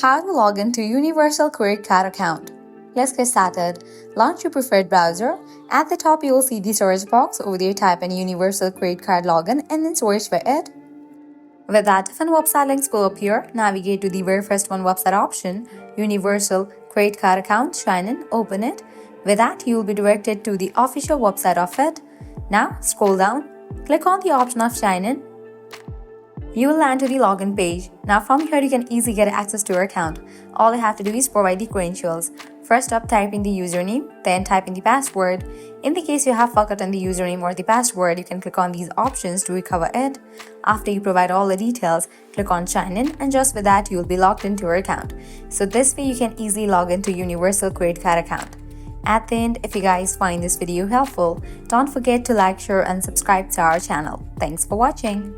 How to log into Universal Credit Card account. Let's get started. Launch your preferred browser. At the top, you will see the search box. Over there, type in Universal Credit Card login and then search for it. With that, different website links will appear. Navigate to the very first one website option, Universal Credit Card account. Sign in, open it. With that, you will be directed to the official website of it. Now, scroll down. Click on the option of sign in. You will land to the login page. Now from here you can easily get access to your account. All you have to do is provide the credentials. First up, type in the username, then type in the password. In the case you have forgotten the username or the password, you can click on these options to recover it. After you provide all the details, click on sign in, and just with that you will be logged into your account. So this way you can easily log into Universal Credit Card account. At the end, if you guys find this video helpful, don't forget to like, share and subscribe to our channel. Thanks for watching.